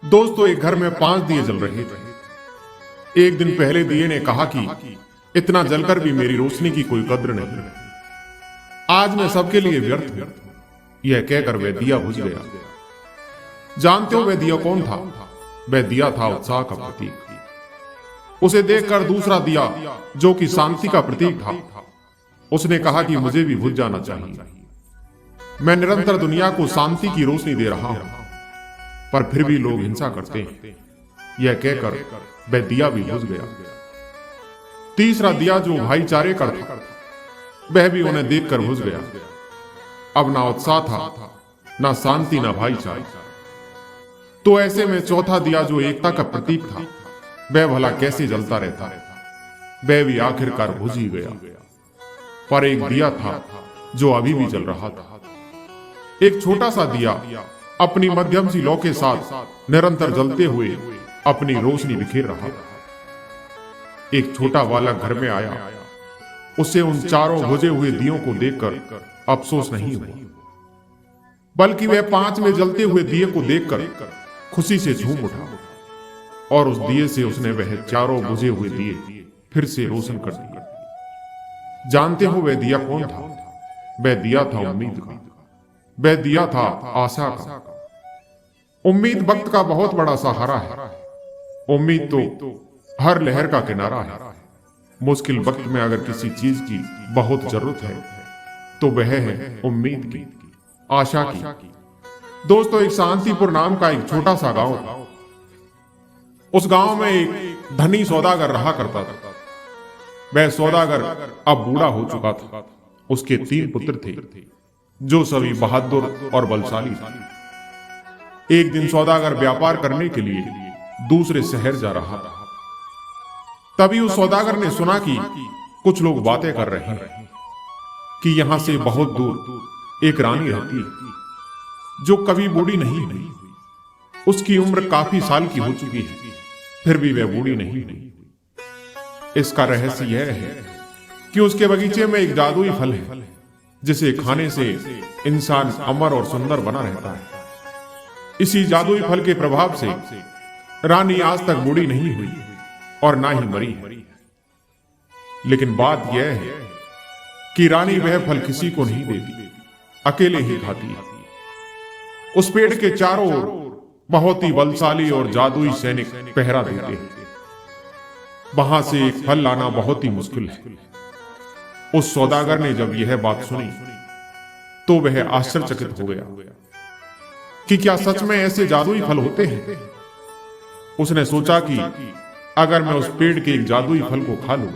दोस्तों, एक घर में 5 दिए जल रहे थे। एक दिन पहले दिए ने कहा कि इतना जलकर भी मेरी रोशनी की कोई कद्र नहीं, आज मैं सबके लिए व्यर्थ हूं। यह कहकर वह दिया बुझ गया। जानते हो वह दिया कौन था? वह दिया था उत्साह का प्रतीक। उसे देखकर दूसरा दिया, जो कि शांति का प्रतीक था, उसने कहा कि मुझे भी बुझ जाना चाहिए। मैं निरंतर दुनिया को शांति की रोशनी दे रहा हूं, पर फिर भी लोग हिंसा करते हैं। यह कहकर वह दिया भी बुझ गया। तीसरा दिया, जो भाईचारे का था, वह भी उन्हें देखकर बुझ गया। अब ना उत्साह था, ना शांति, ना भाईचारा। तो ऐसे में चौथा दिया, जो एकता का प्रतीक था, वह भला कैसे जलता रहता? वह भी आखिरकार बुझ ही गया। पर एक दिया था जो अभी भी जल रहा था। एक छोटा सा दिया अपनी मध्यम सी लौ के साथ निरंतर जलते हुए अपनी रोशनी बिखेर रहा था। एक छोटा बालक घर में आया। उसे उन चारों बुझे हुए दियों को देखकर अफसोस नहीं हुआ, बल्कि वह 5 में जलते हुए दिए को देखकर खुशी से झूम उठा, और उस दिए से उसने वह चारों बुझे हुए दिए फिर से रोशन कर दिए। जानते हो वह दिया कौन था? वह दिया था उम्मीद का। वह दिया था आशा का। उम्मीद वक्त का बहुत बड़ा सहारा है। उम्मीद तो हर लहर का किनारा है। मुश्किल वक्त में अगर किसी चीज की बहुत जरूरत है तो वह है उम्मीद की, आशा की। दोस्तों, एक शांतिपुर नाम का एक छोटा सा गांव था। उस गांव में एक धनी सौदागर रहा करता था। वह सौदागर अब बूढ़ा हो चुका था। उसके 3 पुत्र थे, जो सभी बहादुर और बलशाली थे। एक दिन सौदागर व्यापार करने के लिए दूसरे शहर जा रहा था। तभी उस सौदागर ने सुना कि कुछ लोग बातें कर रहे हैं कि यहां से बहुत दूर एक रानी रहती है, जो कभी बूढ़ी नहीं हुई। उसकी उम्र काफी साल की हो चुकी है, फिर भी वह बूढ़ी नहीं हुई। इसका रहस्य यह है कि उसके बगीचे में एक जादुई फल है, जिसे खाने से इंसान अमर और सुंदर बना रहता है। इसी जादुई फल के प्रभाव से रानी आज तक बूढ़ी नहीं हुई और ना ही मरी है। लेकिन बात यह है कि रानी वह फल किसी को नहीं देती, अकेले ही खाती है। उस पेड़ के चारों ओर बहुत ही बलशाली और जादुई सैनिक पहरा देते हैं। वहां से एक फल लाना बहुत ही मुश्किल है। उस सौदागर ने जब यह बात सुनी तो वह आश्चर्यचकित हो गया कि क्या सच में ऐसे जादुई फल होते हैं। उसने सोचा कि अगर मैं उस पेड़ के एक जादुई फल को खा लूं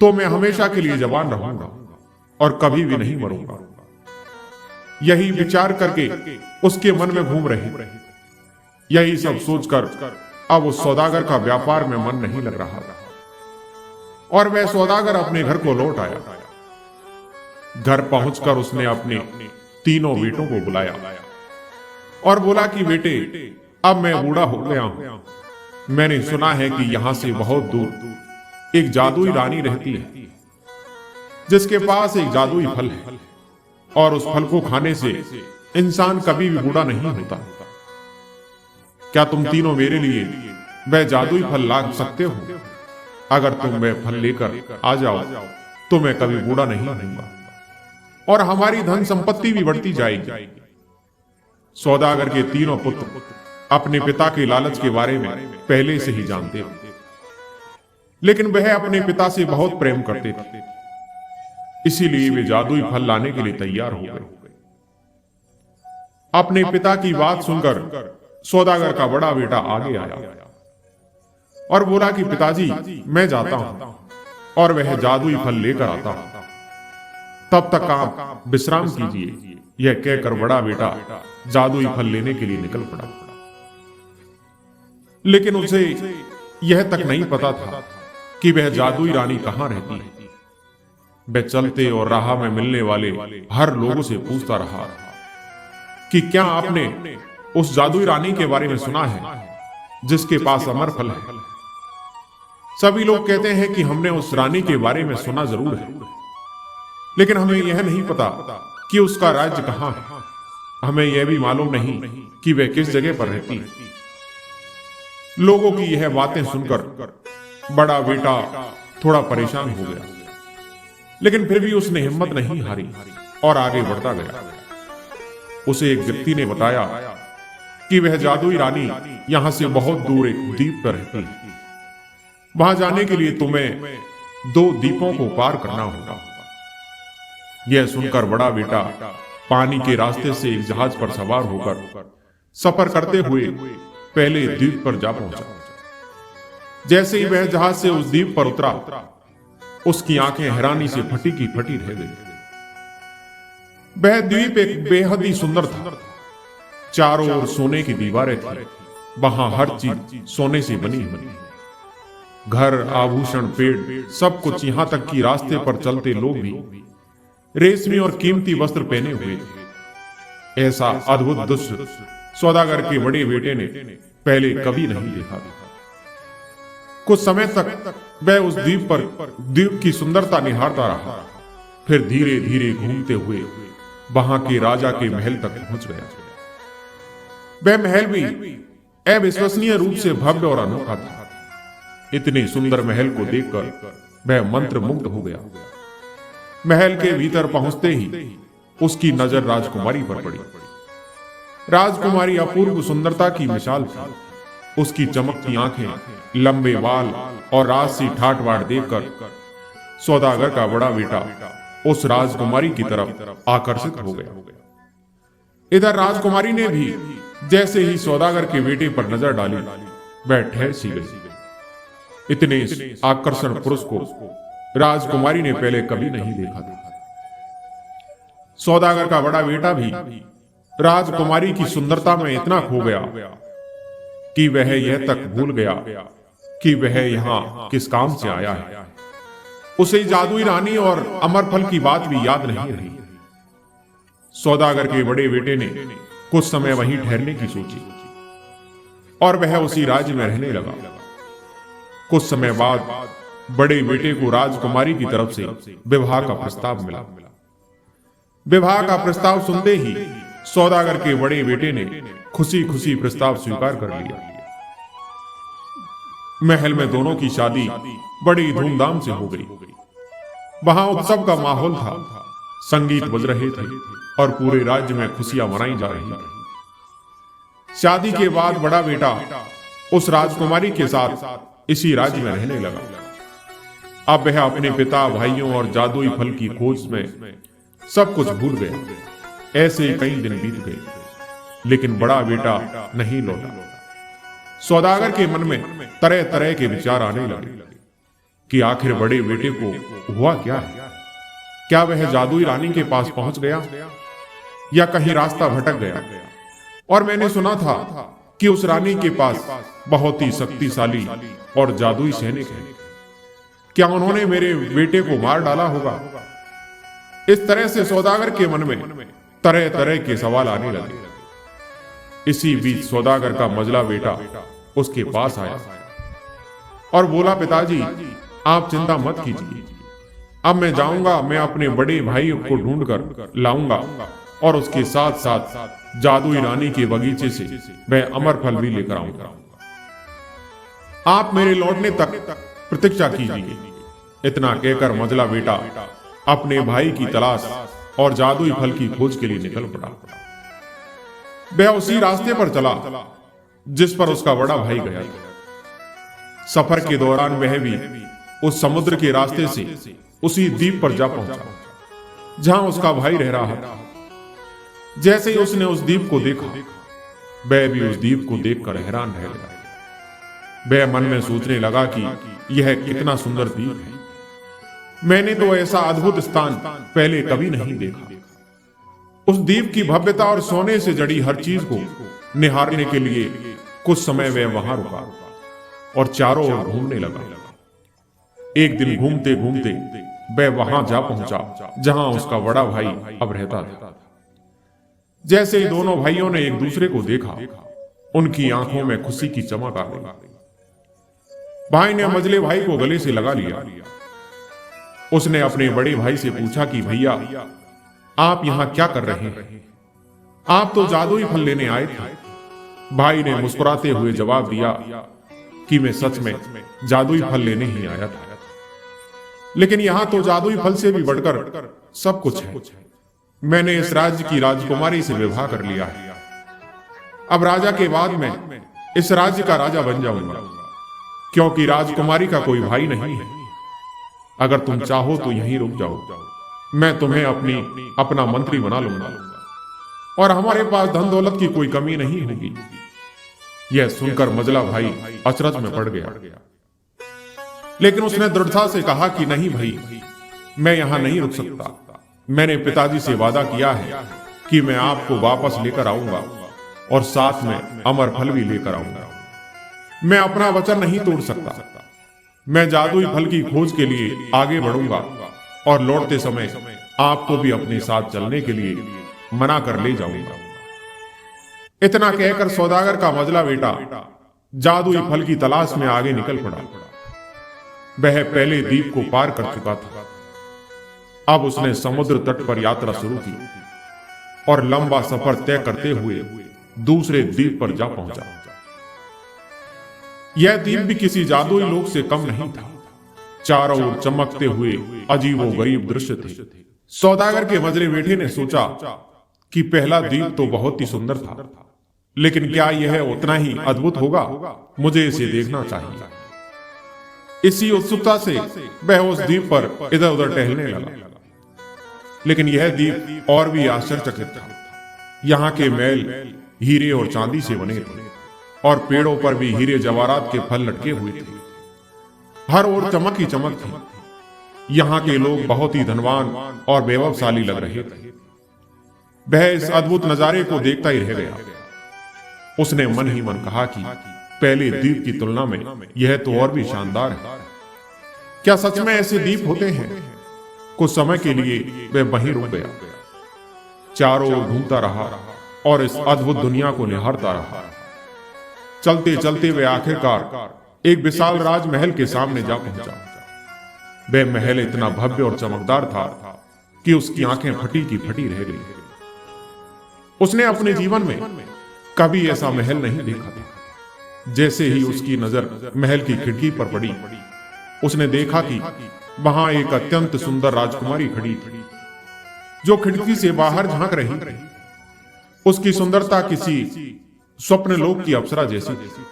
तो मैं हमेशा के लिए जवान रहूंगा और कभी भी नहीं मरूंगा। यही विचार करके उसके मन में घूम रहे। यही सब सोचकर अब उस सौदागर का व्यापार में मन नहीं लग रहा था, और वह सौदागर अपने घर को लौट आया। घर पहुंचकर उसने अपने 3 बेटों को बुलाया और बोला कि बेटे, अब मैं बूढ़ा हो गया हूं। मैंने सुना है कि यहां से बहुत दूर एक जादुई रानी रहती है, जिसके पास एक जादुई फल है, और उस फल को खाने से इंसान कभी भी बूढ़ा नहीं होता। क्या तुम तीनों मेरे लिए वह जादुई फल ला सकते हो? अगर तुम वह फल लेकर आ जाओ तो मैं कभी बूढ़ा नहीं होऊंगा और हमारी धन संपत्ति भी बढ़ती जाएगी। सौदागर के 3 पुत्र अपने पिता के लालच के बारे में पहले से ही जानते थे, लेकिन वह अपने पिता से बहुत प्रेम करते थे। इसीलिए वे जादुई फल लाने के लिए तैयार हो गए। अपने पिता की बात सुनकर सौदागर का बड़ा बेटा आगे आया और बोला कि पिताजी, मैं जाता हूं और वह जादुई फल लेकर आता हूं, तब तक आप विश्राम कीजिए। यह कहकर बड़ा बेटा जादुई फल लेने के लिए निकल पड़ा। लेकिन उसे यह तक नहीं पता था कि वह जादुई रानी कहां रहती है। वह चलते और राह में मिलने वाले हर लोगों से पूछता रहा कि क्या आपने उस जादुई रानी के बारे में सुना है, जिसके पास अमर फल है? सभी लोग कहते हैं कि हमने उस रानी के बारे में सुना जरूर है, लेकिन हमें यह नहीं पता कि उसका राज्य कहां है। हमें यह भी मालूम नहीं कि वह किस जगह पर रहती है। लोगों की यह बातें सुनकर बड़ा बेटा थोड़ा परेशान हो गया, लेकिन फिर भी उसने हिम्मत नहीं हारी और आगे बढ़ता गया। उसे एक व्यक्ति ने बताया कि वह जादुई रानी यहां से बहुत दूर एक द्वीप पर रहती है। वहां जाने के लिए तुम्हें 2 द्वीपों को पार करना होगा। यह सुनकर बड़ा बेटा पानी के रास्ते से एक जहाज पर सवार होकर सफर करते हुए पहले द्वीप पर जा पहुंचा। जैसे ही वह जहाज से उस द्वीप पर उतरा, उसकी आंखें हैरानी से फटी की फटी रह गई। वह द्वीप एक बेहद ही सुंदर था। चारों ओर सोने की दीवारें थी। वहां हर चीज सोने से बनी हुई, घर, आभूषण, पेड़, सब कुछ, यहां तक कि रास्ते पर चलते लोग भी रेशमी और कीमती वस्त्र पहने हुए थे। ऐसा अद्भुत दृश्य सौदागर के बड़े बेटे ने पहले कभी नहीं देखा था। कुछ समय तक वह उस द्वीप की सुंदरता निहारता रहा। फिर धीरे धीरे घूमते हुए वहां के राजा के महल तक पहुंच गया। वह महल भी अविश्वसनीय रूप से भव्य और अनोखा था। इतने सुंदर महल को देखकर वह मंत्रमुग्ध हो गया। महल के भीतर पहुंचते ही उसकी नजर राजकुमारी पर पड़ी। राजकुमारी अपूर्व सुंदरता की मिसाल थी। उसकी चमकती आंखें, लंबे बाल और राजसी ठाट बाट देखकर सौदागर का बड़ा बेटा उस राजकुमारी की तरफ आकर्षित हो गया। इधर राजकुमारी ने भी जैसे ही सौदागर के बेटे पर नजर डाली, वह ठहर सी गई। इतने आकर्षण पुरुष को राजकुमारी ने पहले कभी नहीं देखा था। सौदागर का बड़ा बेटा भी राजकुमारी की सुंदरता में इतना खो गया कि वह यह तक भूल गया कि वह यहां किस काम से आया है। उसे जादुई रानी और अमरफल की बात भी याद नहीं रही। सौदागर के बड़े बेटे ने कुछ समय वहीं ठहरने की सोची और वह उसी राज्य में रहने लगा। कुछ समय बाद बड़े बेटे को राजकुमारी की तरफ से विवाह का प्रस्ताव मिला। विवाह का प्रस्ताव सुनते ही सौदागर के बड़े बेटे ने खुशी खुशी प्रस्ताव स्वीकार कर लिया। महल में दोनों की शादी बड़ी धूमधाम से हो गई। वहां उत्सव का माहौल था। संगीत बज रहे थे और पूरे राज्य में खुशियां मनाई जा रही थी। शादी के बाद बड़ा बेटा उस राजकुमारी के साथ इसी राज्य में रहने लगा। अब वह अपने पिता, भाइयों और जादुई फल की खोज में सब कुछ भूल गया। ऐसे ही कई दिन बीत गए, लेकिन बड़ा बेटा नहीं लौटा। सौदागर के मन में तरह तरह के विचार आने लगे कि आखिर बड़े बेटे को हुआ क्या है। क्या वह जादुई रानी के पास पहुंच गया या कहीं रास्ता भटक गया? और मैंने सुना था कि उस रानी के पास बहुत ही शक्तिशाली और जादुई सैनिक हैं। क्या उन्होंने मेरे बेटे को मार डाला होगा? इस तरह से सौदागर के मन में तरह तरह के सवाल आने लगे। इसी बीच सौदागर का मझला बेटा उसके पास आया और बोला, पिताजी आप चिंता मत कीजिए। अब मैं जाऊंगा, मैं अपने बड़े भाई को ढूंढ कर लाऊंगा और उसके साथ साथ जादुई रानी के बगीचे से मैं अमरफल भी लेकर आऊंगा। आप मेरे लौटने तक प्रतीक्षा कीजिए। इतना कहकर मझला बेटा अपने भाई की तलाश और जादुई फल की खोज के लिए निकल पड़ा। वह उसी रास्ते पर चला जिस पर उसका बड़ा भाई गया था। सफर के दौरान वह भी उस समुद्र के रास्ते से उसी द्वीप पर जा पहुंचा जहां उसका भाई रह रहा था। जैसे ही उसने उस द्वीप को देखा, वह भी उस द्वीप को देखकर हैरान रह गया। वह मन में सोचने लगा कि यह कितना सुंदर द्वीप है। मैंने तो ऐसा अद्भुत स्थान पहले कभी नहीं देखा। उस द्वीप की भव्यता और सोने से जड़ी हर चीज को निहारने के लिए कुछ समय वह वहां रुका और चारों ओर घूमने लगा। एक दिन घूमते घूमते वह वहां जा पहुंचा जहां उसका बड़ा भाई अब रहता था। जैसे ही दोनों भाइयों ने एक दूसरे को देखा, उनकी आंखों में खुशी की चमक आ गई। भाई ने मझले भाई को गले से लगा लिया। उसने अपने बड़े भाई से पूछा कि भैया आप यहां क्या कर रहे हैं? आप तो जादुई फल लेने आए थे। भाई ने मुस्कुराते हुए जवाब दिया कि मैं सच में जादुई फल लेने ही आया था, लेकिन यहां तो जादुई फल से भी बढ़कर सब कुछ है। मैंने इस राज्य की राजकुमारी से विवाह कर लिया है। अब राजा के बाद मैं इस राज्य का राजा बन जाऊंगा, क्योंकि राजकुमारी का कोई भाई नहीं है। अगर तुम चाहो तो यहीं रुक जाओ, मैं तुम्हें अपना मंत्री बना लूंगा और हमारे पास धन दौलत की कोई कमी नहीं होगी। यह सुनकर मजला भाई अचरज में पड़ गया, लेकिन उसने दृढ़ता से कहा कि नहीं भाई, मैं यहां नहीं रुक सकता। मैंने पिताजी से वादा किया है कि मैं आपको वापस लेकर आऊंगा और साथ में अमर फल भी लेकर आऊंगा। मैं अपना वचन नहीं तोड़ सकता। मैं जादुई फल की खोज के लिए आगे बढ़ूंगा और लौटते समय आपको भी अपने साथ चलने के लिए मना कर ले जाऊंगा। इतना कहकर सौदागर का मजला बेटा जादुई फल की तलाश में आगे निकल पड़ा। वह पहले द्वीप को पार कर चुका था। अब उसने समुद्र तट पर यात्रा शुरू की और लंबा सफर तय करते हुए दूसरे द्वीप पर जा पहुंचा। यह द्वीप भी किसी जादुई लोक से कम नहीं था। चारों ओर चमकते हुए अजीबो गरीब दृश्य थे। सौदागर के मजरे बेटे ने सोचा कि पहला द्वीप तो बहुत ही सुंदर था, लेकिन क्या यह उतना ही अद्भुत होगा? मुझे इसे देखना चाहिए। इसी उत्सुकता से वह उस द्वीप पर इधर उधर टहलने लगा, लेकिन यह द्वीप और भी आश्चर्यचकित था। यहाँ के महल हीरे और चांदी से बने थे और पेड़ों पर भी हीरे जवाहरात के फल लटके हुए थे। हर ओर चमक ही चमक थी। यहाँ के लोग बहुत ही धनवान और वैभवशाली लग रहे थे। वह इस अद्भुत नजारे को देखता ही रह गया। उसने मन ही मन कहा कि पहले द्वीप की तुलना में यह तो और भी शानदार है। क्या सच में ऐसे द्वीप होते हैं? कुछ समय के लिए वह वहीं रुक गया, चारों ओर घूमता रहा और इस अद्भुत दुनिया को निहारता रहा। चलते चलते वह आखिरकार एक विशाल राजमहल के सामने जा पहुंचा। वह महल इतना भव्य और चमकदार था कि उसकी आंखें फटी की फटी रह गई। उसने अपने जीवन में कभी ऐसा महल नहीं देखा था। जैसे ही उसकी नजर महल की खिड़की पर पड़ी, उसने देखा कि वहां एक अत्यंत सुंदर राजकुमारी खड़ी थी, जो खिड़की से बाहर झांक रही थी। उसकी सुंदरता किसी स्वप्न लोक की अप्सरा जैसी थी।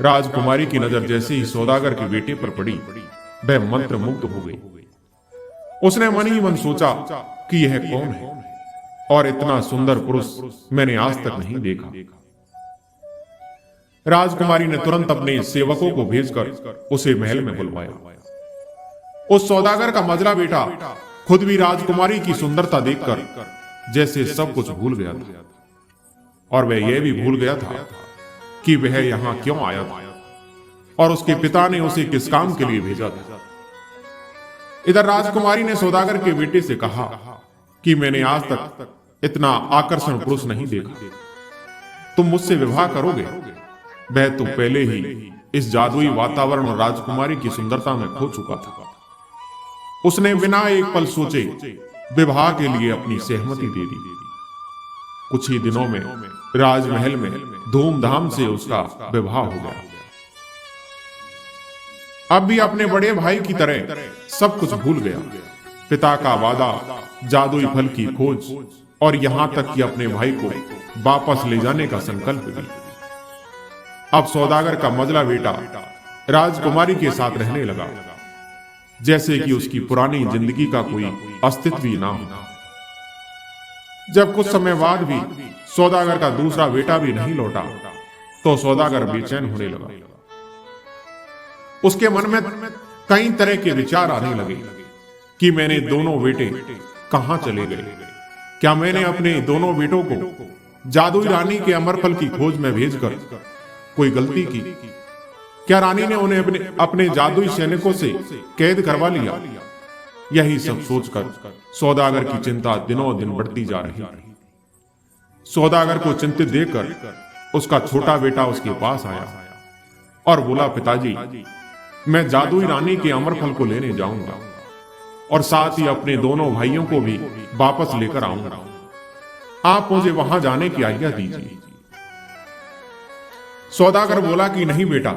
राजकुमारी की नजर जैसे ही सौदागर के बेटे पर पड़ी, वह मंत्र मुग्ध हो गई। उसने मन ही मन सोचा कि यह कौन है और इतना सुंदर पुरुष मैंने आज तक नहीं देखा। राजकुमारी ने तुरंत अपने सेवकों को भेजकर उसे महल में बुलवाया। उस सौदागर का मजला बेटा खुद भी राजकुमारी की सुंदरता देखकर जैसे सब कुछ भूल गया था, और वह यह भी भूल गया था कि वह यहां क्यों आया था और उसके पिता ने उसे किस काम के लिए भेजा था। इधर राजकुमारी ने सौदागर के बेटे से कहा कि मैंने आज तक इतना आकर्षण पुरुष नहीं देखा, तुम मुझसे विवाह करोगे? वह तो पहले ही इस जादुई वातावरण और राजकुमारी की सुंदरता में खो चुका था। उसने बिना एक पल सोचे विवाह के लिए अपनी सहमति दे दी। कुछ ही दिनों में राजमहल में धूमधाम से उसका विवाह हो गया। अब भी अपने बड़े भाई की तरह सब कुछ भूल गया। पिता का वादा, जादुई फल की खोज और यहां तक कि अपने भाई को वापस ले जाने का संकल्प भी। अब सौदागर का मजला बेटा राजकुमारी के साथ रहने लगा जैसे कि उसकी पुरानी जिंदगी का कोई अस्तित्व ही ना हो। जब कुछ समय बाद भी सौदागर का दूसरा बेटा भी नहीं लौटा, तो सौदागर बेचैन होने लगा। उसके मन में कई तरह के विचार आने लगे कि मैंने दोनों बेटे कहां चले गए। क्या मैंने अपने दोनों बेटों को जादुई रानी के अमर फल की खोज में भेजकर कोई गलती की? क्या रानी ने उन्हें अपने जादुई सैनिकों से कैद करवा लिया? यही सब सोचकर सौदागर की चिंता दिनों दिन बढ़ती जा रही थी। सौदागर को चिंतित देखकर उसका छोटा बेटा उसके पास आया और बोला, पिताजी, मैं जादुई रानी के अमर फल को लेने जाऊंगा और साथ ही अपने दोनों भाइयों को भी वापस लेकर आऊंगा। आप मुझे वहां जाने की आज्ञा दीजिए। सौदागर बोला कि नहीं बेटा,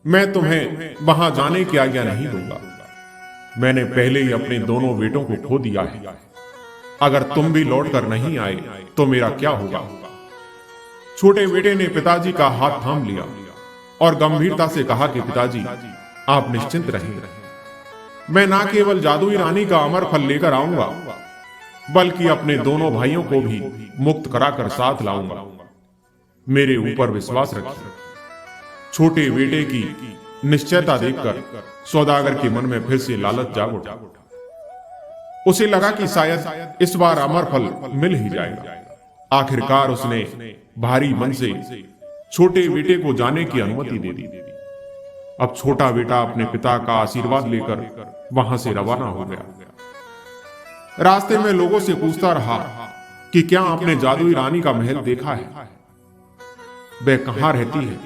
मैं तुम्हें वहां जाने की आज्ञा नहीं दूंगा। मैंने पहले ही अपने दोनों बेटों को खो दिया है। अगर तुम भी लौटकर नहीं आए तो मेरा क्या होगा? छोटे बेटे ने पिताजी का हाथ थाम लिया और गंभीरता से कहा कि पिताजी, आप निश्चिंत रहें। मैं ना केवल जादुई रानी का अमर फल लेकर आऊंगा, बल्कि अपने दोनों भाइयों को भी मुक्त कराकर साथ लाऊंगा। मेरे ऊपर विश्वास रखिए। छोटे बेटे की निश्चयता देखकर सौदागर के मन में फिर से लालच जाग उठा। उसे लगा कि शायद इस बार अमर फल मिल ही जाएगा। आखिरकार उसने भारी मन से छोटे बेटे को जाने की अनुमति दे दी। अब छोटा बेटा अपने पिता का आशीर्वाद लेकर वहां से रवाना हो गया। रास्ते में लोगों से पूछता रहा कि क्या आपने जादुई रानी का महल देखा है? वह कहां रहती है?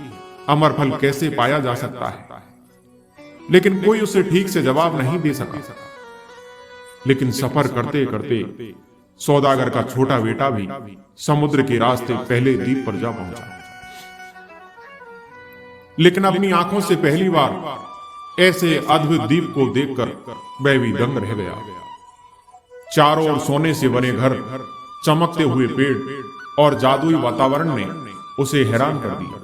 अमर फल कैसे पाया जा सकता है? लेकिन कोई उसे ठीक से जवाब नहीं दे सका। लेकिन सफर करते करते सौदागर का छोटा बेटा भी समुद्र के रास्ते पहले द्वीप पर जा पहुंचा। लेकिन अपनी आंखों से पहली बार ऐसे अद्भुत द्वीप को देखकर वह भी दंग रह गया। चारों ओर सोने से बने घर, चमकते हुए पेड़ और जादुई वातावरण ने उसे हैरान कर दिया।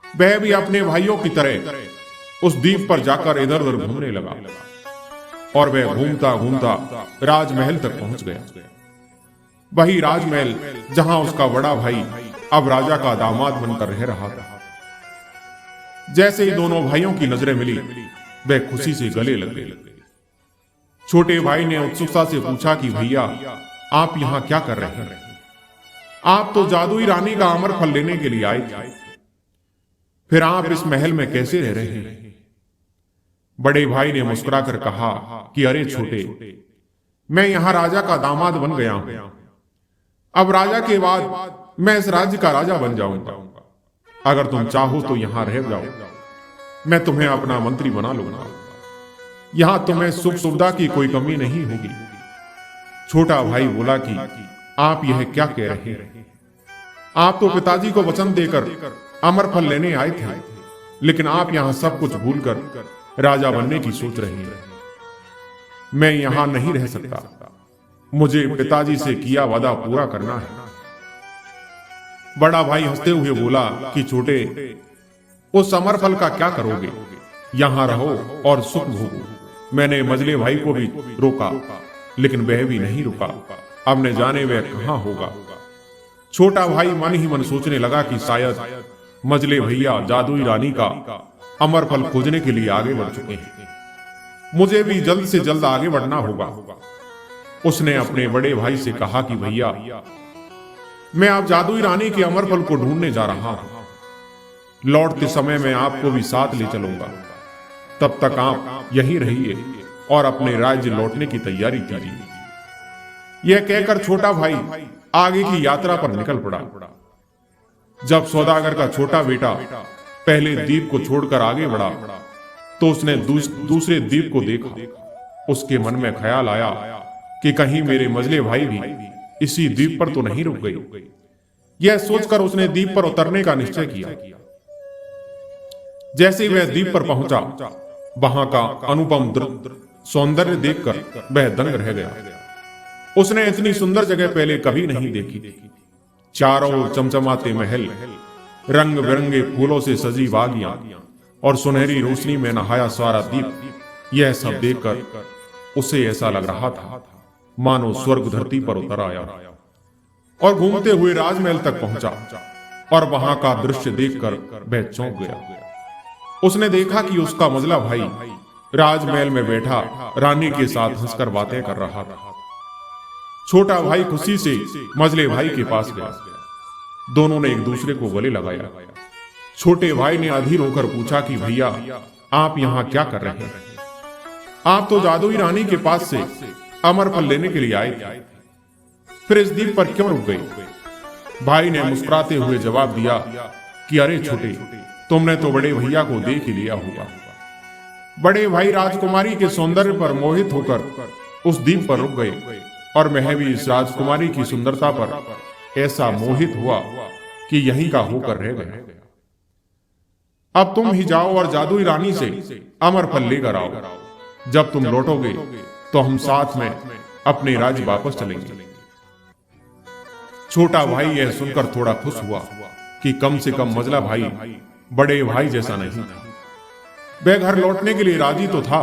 वह भी अपने भाइयों की तरह उस द्वीप पर जाकर इधर उधर घूमने लगा और वह घूमता घूमता राजमहल तक पहुंच गया। वही राजमहल जहां उसका बड़ा भाई अब राजा का दामाद बनकर रह रहा था। जैसे ही दोनों भाइयों की नजरें मिली, वह खुशी से गले लग गए। छोटे भाई ने उत्सुकता से पूछा कि भैया, आप यहां क्या कर रहे हैं? आप तो जादुई रानी का अमर फल लेने के लिए आए थे, फिर आप इस महल में कैसे रह रहे हैं? बड़े भाई ने मुस्कुराकर कहा कि अरे छोटे, मैं यहां राजा का दामाद बन गया हूं। अब राजा के बाद मैं इस राज्य का राजा बन जाऊंगा। अगर तुम चाहो तो यहां रह जाओ, मैं तुम्हें अपना मंत्री बना लूंगा। यहां तुम्हें सुख सुविधा की कोई कमी नहीं होगी। छोटा भाई बोला कि आप यह क्या कह रहे हैं? आप तो पिताजी को वचन देकर अमर फल लेने आए थे, लेकिन आप यहां सब कुछ भूलकर राजा बनने की सोच रहे हैं। मैं यहां नहीं रह सकता। मुझे पिताजी से किया वादा पूरा करना है। बड़ा भाई हंसते हुए बोला कि छोटे, उस अमर फल का क्या करोगे? यहां रहो और सुख भोगो। मैंने मजले भाई को भी रोका, लेकिन वह भी नहीं रुका। अब न जाने वह कहां होगा। छोटा भाई मन ही मन सोचने लगा कि शायद मजले भैया जादुई रानी का अमर फल खोजने के लिए आगे बढ़ चुके हैं। मुझे भी जल्द से जल्द आगे बढ़ना होगा। उसने अपने बड़े भाई से कहा कि भैया, मैं अब जादुई रानी के अमर फल को ढूंढने जा रहा हूं। लौटते समय मैं आपको भी साथ ले चलूंगा। तब तक आप यहीं रहिए और अपने राज्य लौटने की तैयारी कीजिए। यह कहकर छोटा भाई आगे की यात्रा पर निकल पड़ा। जब सौदागर का छोटा बेटा पहले द्वीप को छोड़कर आगे बढ़ा, तो उसने दूसरे द्वीप को देखा। उसके मन में ख्याल आया कि कहीं मेरे मजले भाई भी इसी द्वीप पर तो नहीं रुक गई। यह सोचकर उसने द्वीप पर उतरने का निश्चय किया। जैसे ही वह द्वीप पर पहुंचा, वहां का अनुपम सौंदर्य देखकर वह दंग रह गया। उसने इतनी सुंदर जगह पहले कभी नहीं देखी। चारों ओर चमचमाते महल, रंग बिरंगे फूलों से सजी बागियां और सुनहरी रोशनी में नहाया सारा द्वीप, यह सब देखकर उसे ऐसा लग रहा था मानो स्वर्ग धरती पर उतर आया। और घूमते हुए राजमहल तक पहुंचा और वहां का दृश्य देखकर वह चौंक गया। उसने देखा कि उसका मजला भाई राजमहल में बैठा रानी के साथ हंसकर बातें कर रहा था। छोटा भाई खुशी से मजले भाई के पास गया। दोनों ने एक दूसरे को गले लगाया। छोटे भाई ने अधीर होकर पूछा कि भैया, आप यहां क्या कर रहे हैं? आप तो जादुई रानी के पास से अमर फल लेने के लिए आए थे, फिर इस द्वीप पर क्यों रुक गए? भाई ने मुस्कुराते हुए जवाब दिया कि अरे छोटे, तुमने तो बड़े भैया को देख ही लिया होगा। बड़े भाई राजकुमारी के सौंदर्य पर मोहित होकर उस द्वीप पर रुक गए और मैं भी इस राजकुमारी की सुंदरता पर ऐसा मोहित हुआ कि यहीं का होकर रह गया। अब तुम ही जाओ और जादुई रानी से अमर फल लेकर आओ। जब तुम लौटोगे तो हम साथ में अपने राज्य वापस चलेंगे। छोटा भाई यह सुनकर थोड़ा खुश हुआ कि कम से कम मझला भाई बड़े भाई जैसा नहीं था। वह घर लौटने के लिए राजी तो था।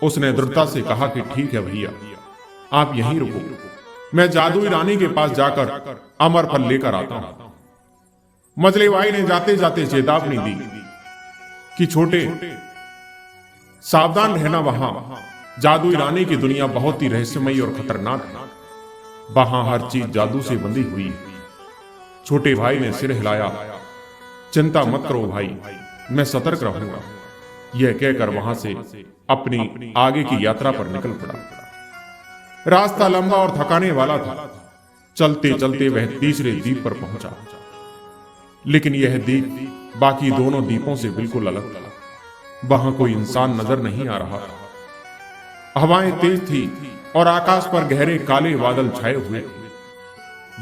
उसने दृढ़ता से कहा कि ठीक है भैया, आप यहीं रुको, मैं जादुई रानी के पास जाकर अमर फल लेकर आता हूं। मझले भाई ने जाते जाते चेतावनी दी कि छोटे, सावधान रहना, वहां जादुई रानी की दुनिया बहुत ही रहस्यमयी और खतरनाक है। वहां हर चीज जादू से बंधी हुई है। छोटे भाई ने सिर हिलाया, चिंता मत करो भाई, मैं सतर्क रहूंगा। यह कहकर वहां से अपनी आगे की यात्रा पर निकल पड़ा। रास्ता लंबा और थकाने वाला था। चलते चलते वह तीसरे द्वीप पर पहुंचा, लेकिन यह द्वीप बाकी दोनों द्वीपों से बिल्कुल अलग था। वहां कोई इंसान नजर नहीं आ रहा था। हवाएं तेज थी और आकाश पर गहरे काले बादल छाए हुए थे।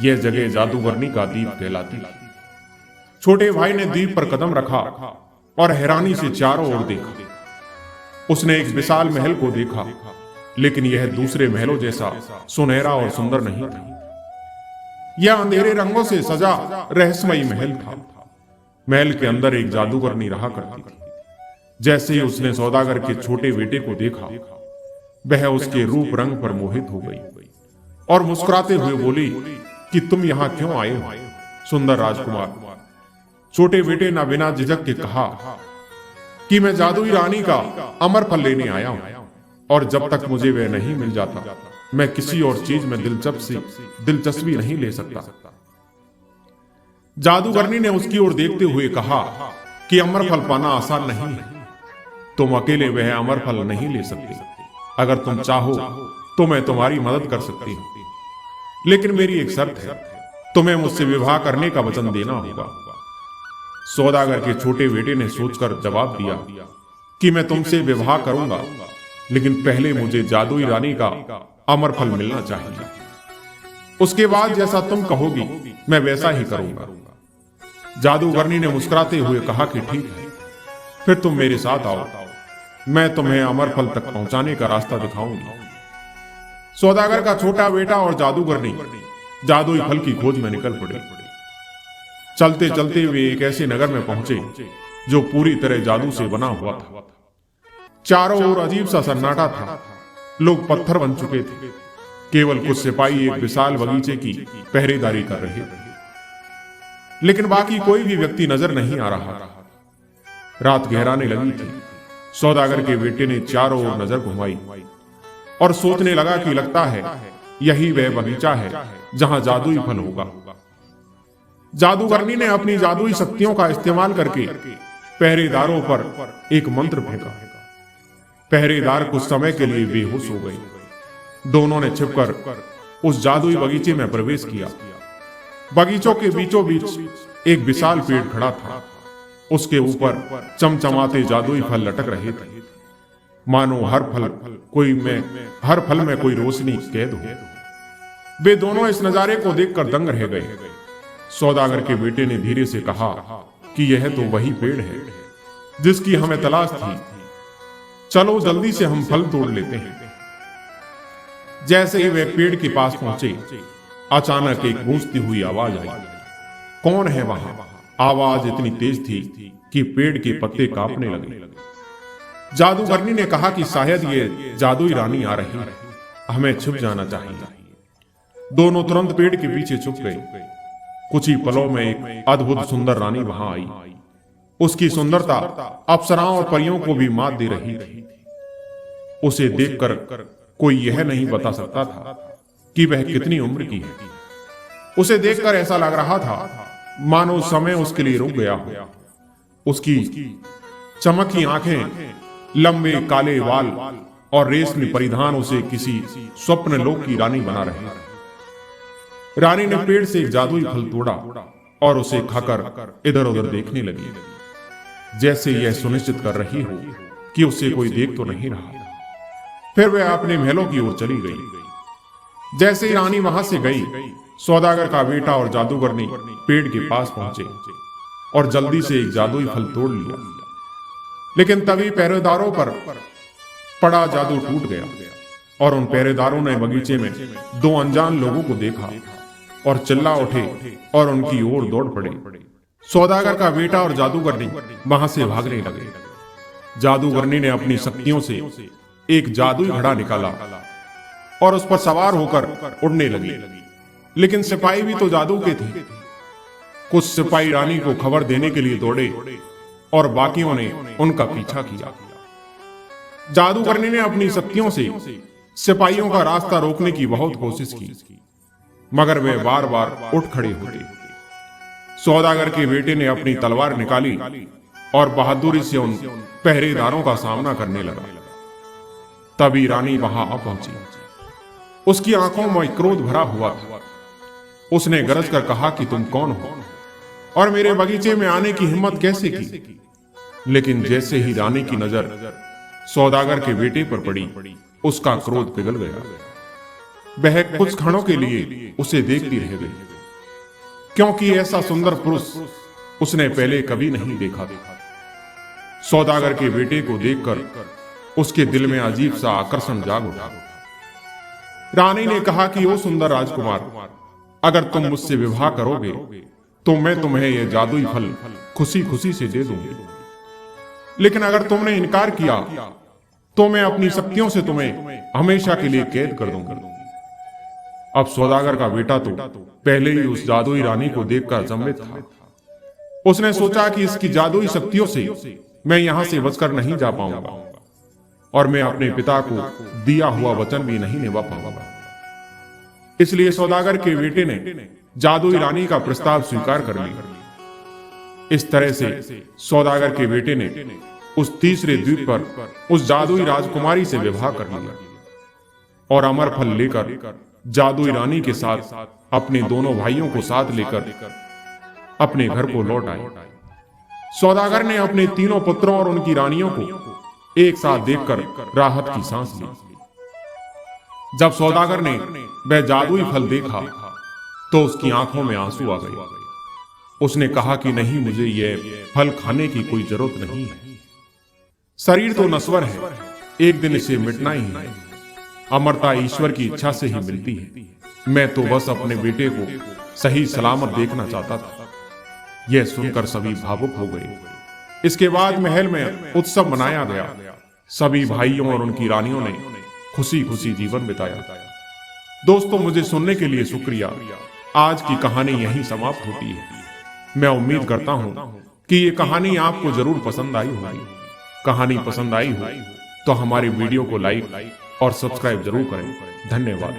यह जगह जादूगरनी का द्वीप कहलाती थी। छोटे भाई ने द्वीप पर कदम रखा और हैरानी से चारों ओर देखा। उसने एक विशाल महल को देखा, लेकिन यह दूसरे महलों जैसा सुनहरा और सुंदर नहीं था। यह अंधेरे रंगों से सजा रहस्यमयी महल था। महल के अंदर एक जादूगरनी रहा करती थी। जैसे ही उसने सौदागर के छोटे बेटे को देखा, वह उसके रूप रंग पर मोहित हो गई और मुस्कुराते हुए बोली कि तुम यहां क्यों आए हो सुंदर राजकुमार। छोटे बेटे ने बिना झिझक के कहा कि मैं जादुई रानी का अमर फल लेने आया हूं, और जब तक मुझे वह नहीं मिल जाता मैं किसी और चीज में दिलचस्पी नहीं ले सकता। जादूगरनी ने उसकी ओर देखते हुए कहा कि अमर फल पाना आसान नहीं है। तुम अकेले वह अमर फल नहीं ले सकते। अगर तुम चाहो तो मैं तुम्हारी मदद कर सकती हूं, लेकिन मेरी एक शर्त है, तुम्हें मुझसे विवाह करने का वचन देना होगा। सौदागर के छोटे बेटे ने सोचकर जवाब दिया कि मैं तुमसे विवाह करूंगा, लेकिन पहले मुझे जादुई रानी का अमर फल मिलना चाहिए। उसके बाद जैसा तुम कहोगी मैं वैसा ही करूंगा। जादूगरनी ने मुस्कुराते हुए कहा कि ठीक है, फिर तुम मेरे साथ आओ, मैं तुम्हें अमर फल तक पहुंचाने का रास्ता दिखाऊंगी। सौदागर का छोटा बेटा और जादूगरनी जादुई फल की खोज में निकल पड़े। चलते चलते वे एक ऐसे नगर में पहुंचे जो पूरी तरह जादू से बना हुआ था। चारों ओर अजीब सा सन्नाटा था। लोग पत्थर बन चुके थे। केवल कुछ सिपाही एक विशाल बगीचे की पहरेदारी कर रहे थे, लेकिन बाकी कोई भी व्यक्ति नजर नहीं आ रहा था। रात गहराने लगी थी। सौदागर के बेटे ने चारों ओर नजर घुमाई और सोचने लगा कि लगता है यही वह बगीचा है जहां जादुई फल होगा। जादूगरनी ने अपनी जादुई शक्तियों का इस्तेमाल करके पहरेदारों पर एक मंत्र फेंका। पहरेदार कुछ समय के लिए बेहोश हो गए। दोनों ने छिपकर उस जादुई बगीचे में प्रवेश किया। बगीचों के बीचों बीच एक विशाल पेड़ खड़ा था। उसके ऊपर चमचमाते जादुई फल लटक रहे थे, मानो हर फल में कोई रोशनी कैद हो। वे दोनों इस नजारे को देखकर दंग रह गए। सौदागर के बेटे ने धीरे से कहा कि यह तो वही पेड़ है जिसकी हमें तलाश थी। चलो जल्दी से हम फल तोड़ लेते हैं। जैसे ही वे पेड़ के पास पहुंचे, अचानक एक गूंजती हुई आवाज आई। कौन है वहां? आवाज इतनी तेज थी कि पेड़ के पत्ते कांपने लगे। जादूगरनी ने कहा कि शायद ये जादुई रानी आ रही है, हमें छुप जाना चाहिए। दोनों तुरंत पेड़ के पीछे छुप गए। कुछ ही पलों में एक अद्भुत सुंदर रानी वहां आई। उसकी सुंदरता अप्सराओं और परियों को भी मात दे रही थी। उसे देखकर कोई यह नहीं बता सकता था कि वह कितनी उम्र की है। उसे देखकर ऐसा लग रहा था मानो समय उसके लिए रुक गया हो। उसकी चमकी आंखें, लंबे काले बाल और रेशमी परिधान उसे किसी स्वप्न लोक की रानी बना रहे। रानी ने पेड़ से एक जादुई फल तोड़ा और उसे खाकर इधर उधर देखने लगी, जैसे यह सुनिश्चित कर रही हो कि उसे कोई देख तो नहीं रहा। फिर वह अपने महलों की ओर चली गई। जैसे ही रानी वहां से गई, सौदागर का बेटा और जादूगरनी पेड़ के पास पहुंचे और जल्दी से एक जादुई फल तोड़ लिया। लेकिन तभी पहरेदारों पर पड़ा जादू टूट गया और उन पहरेदारों ने बगीचे में दो अनजान लोगों को देखा और चिल्ला उठे और उनकी ओर दौड़ पड़े। सौदागर का बेटा और जादूगरनी वहां से भागने लगे। जादूगरनी ने अपनी शक्तियों से एक जादुई घड़ा निकाला और उस पर सवार होकर उड़ने लगी। लेकिन सिपाही भी तो जादू के थे। कुछ सिपाही रानी को खबर देने के लिए दौड़े और बाकियों ने उनका पीछा किया। जादूगरनी ने अपनी शक्तियों से सिपाहियों का रास्ता रोकने की बहुत कोशिश की, मगर वे बार बार उठ खड़े होते। सौदागर के बेटे ने अपनी तलवार निकाली और बहादुरी से उन पहरेदारों का सामना करने लगा। तभी रानी वहां आ पहुंची। उसकी आंखों में क्रोध भरा हुआ था। उसने गरज कर कहा कि तुम कौन हो और मेरे बगीचे में आने की हिम्मत कैसे की? लेकिन जैसे ही रानी की नजर सौदागर के बेटे पर पड़ी, उसका क्रोध पिघल गया। वह कुछ क्षणों के लिए उसे देखती रह गई, क्योंकि ऐसा सुंदर पुरुष उसने पहले कभी नहीं देखा था। सौदागर के बेटे को देखकर उसके दिल में अजीब सा आकर्षण जाग उठा। रानी ने कहा कि ओ सुंदर राजकुमार, अगर तुम मुझसे विवाह करोगे तो मैं तुम्हें यह जादुई फल खुशी खुशी से दे दूंगी। लेकिन अगर तुमने इनकार किया तो मैं अपनी शक्तियों से तुम्हें हमेशा के लिए कैद कर दूंगी। अब सौदागर का बेटा तो पहले ही उस जादुई रानी को देखकर अचंभित था। उसने सोचा कि इसकी जादुई शक्तियों से मैं यहां से बचकर नहीं जा पाऊंगा और मैं अपने पिता को दिया हुआ वचन भी नहीं निभा पाऊंगा। इसलिए सौदागर के बेटे ने जादुई रानी का प्रस्ताव स्वीकार कर लिया। इस तरह से सौदागर के बेटे ने उस तीसरे द्वीप पर उस जादुई राजकुमारी से विवाह कर लिया और अमर फल लेकर जादुई रानी के साथ अपने दोनों भाइयों को साथ लेकर अपने घर को लौट आए। सौदागर ने अपने तीनों पुत्रों और उनकी रानियों को एक साथ देखकर राहत की सांस ली। जब सौदागर ने वह जादुई फल देखा तो उसकी आंखों में आंसू आ गए। उसने कहा कि नहीं, मुझे यह फल खाने की कोई जरूरत नहीं है। शरीर तो नश्वर है, एक दिन इसे मिटना ही है। अमरता ईश्वर की इच्छा से ही मिलती है। मैं तो बस अपने बेटे को सही सलामत देखना चाहता था। यह सुनकर सभी भावुक हो गए। इसके बाद महल में उत्सव मनाया गया। सभी भाइयों और उनकी रानियों ने खुशी खुशी जीवन बिताया। दोस्तों, मुझे सुनने के लिए शुक्रिया। आज की कहानी यहीं समाप्त होती है। मैं उम्मीद करता हूं कि ये कहानी आपको जरूर पसंद आई होगी। कहानी पसंद आई हो तो हमारे वीडियो को लाइक और सब्सक्राइब जरूर करें। धन्यवाद।